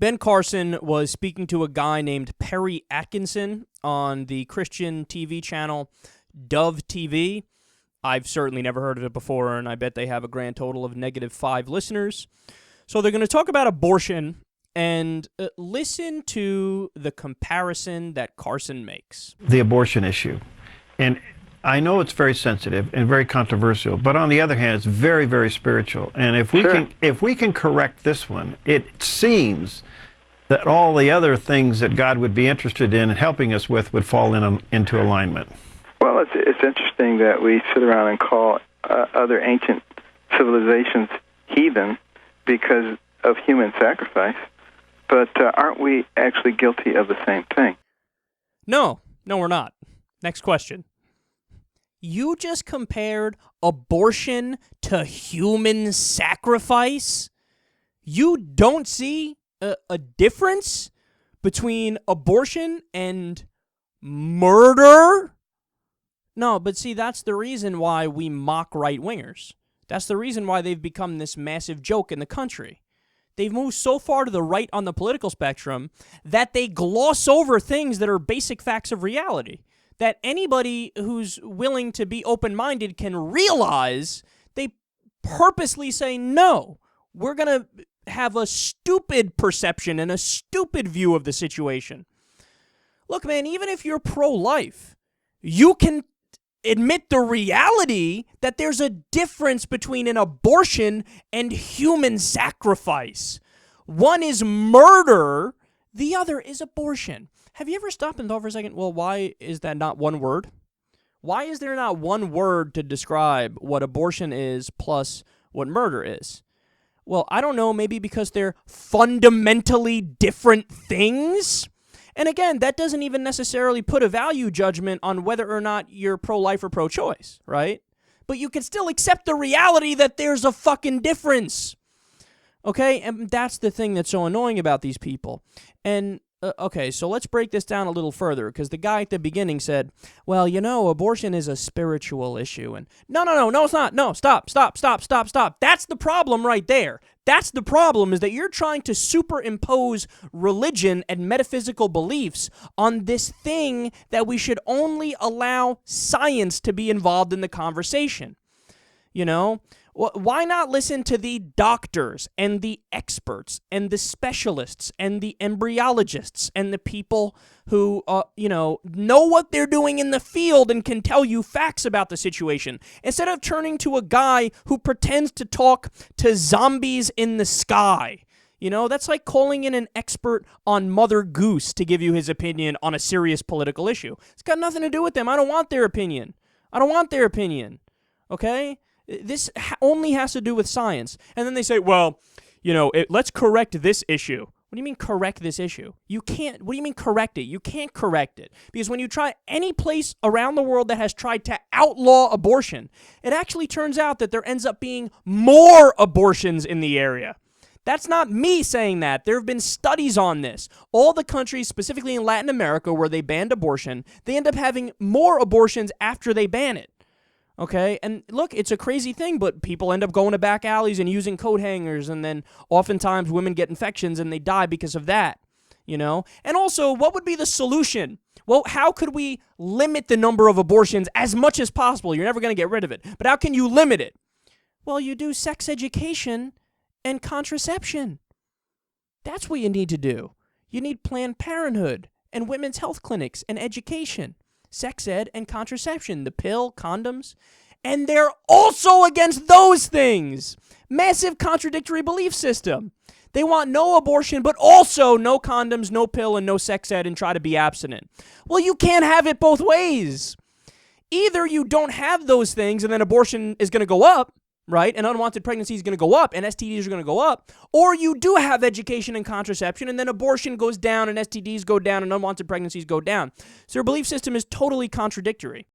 Ben Carson was speaking to a guy named Perry Atkinson on the Christian TV channel DoveTV. I've certainly never heard of it before, and I bet they have a grand total of -5 listeners. So they're going to talk about abortion, and listen to the comparison that Carson makes. The abortion issue. And I know it's very sensitive and very controversial, but on the other hand, it's very, very spiritual. And if we can correct this one, it seems that all the other things that God would be interested in helping us with would fall into alignment. Well, it's interesting that we sit around and call other ancient civilizations heathen because of human sacrifice, but aren't we actually guilty of the same thing? No, we're not. Next question. You just compared abortion to human sacrifice? You don't see a difference between abortion and murder? No, but see, that's the reason why we mock right-wingers. That's the reason why they've become this massive joke in the country. They've moved so far to the right on the political spectrum that they gloss over things that are basic facts of reality, that anybody who's willing to be open-minded can realize. They purposely say, no, we're going to have a stupid perception and a stupid view of the situation. Look, man, even if you're pro-life, you can admit the reality that there's a difference between an abortion and human sacrifice. One is murder, the other is abortion. Have you ever stopped and thought for a second, well, why is that not one word? Why is there not one word to describe what abortion is plus what murder is? Well, I don't know, maybe because they're fundamentally different things? And again, that doesn't even necessarily put a value judgment on whether or not you're pro-life or pro-choice, right? But you can still accept the reality that there's a fucking difference. Okay? And that's the thing that's so annoying about these people. And, okay, so let's break this down a little further, because the guy at the beginning said, well, you know, abortion is a spiritual issue. And no, it's not. No, stop. That's the problem right there. That's the problem, is that you're trying to superimpose religion and metaphysical beliefs on this thing that we should only allow science to be involved in the conversation. You know? Why not listen to the doctors and the experts and the specialists and the embryologists and the people who, know what they're doing in the field and can tell you facts about the situation, instead of turning to a guy who pretends to talk to zombies in the sky? You know, that's like calling in an expert on Mother Goose to give you his opinion on a serious political issue. It's got nothing to do with them. I don't want their opinion. Okay? This only has to do with science. And then they say, well, let's correct this issue. What do you mean correct this issue? You can't. What do you mean correct it? You can't correct it. Because when you try any place around the world that has tried to outlaw abortion, it actually turns out that there ends up being more abortions in the area. That's not me saying that. There have been studies on this. All the countries, specifically in Latin America, where they banned abortion, they end up having more abortions after they ban it. Okay, and look, it's a crazy thing, but people end up going to back alleys and using coat hangers, and then oftentimes women get infections and they die because of that, And also, what would be the solution? Well, how could we limit the number of abortions as much as possible? You're never going to get rid of it, but how can you limit it? Well, you do sex education and contraception. That's what you need to do. You need Planned Parenthood and women's health clinics and education. Sex ed and contraception, the pill, condoms, and they're also against those things. Massive contradictory belief system. They want no abortion, but also no condoms, no pill, and no sex ed, and try to be abstinent. Well, you can't have it both ways. Either you don't have those things, and then abortion is going to go up, right? And unwanted pregnancy is going to go up, and STDs are going to go up. Or you do have education and contraception, and then abortion goes down, and STDs go down, and unwanted pregnancies go down. So their belief system is totally contradictory.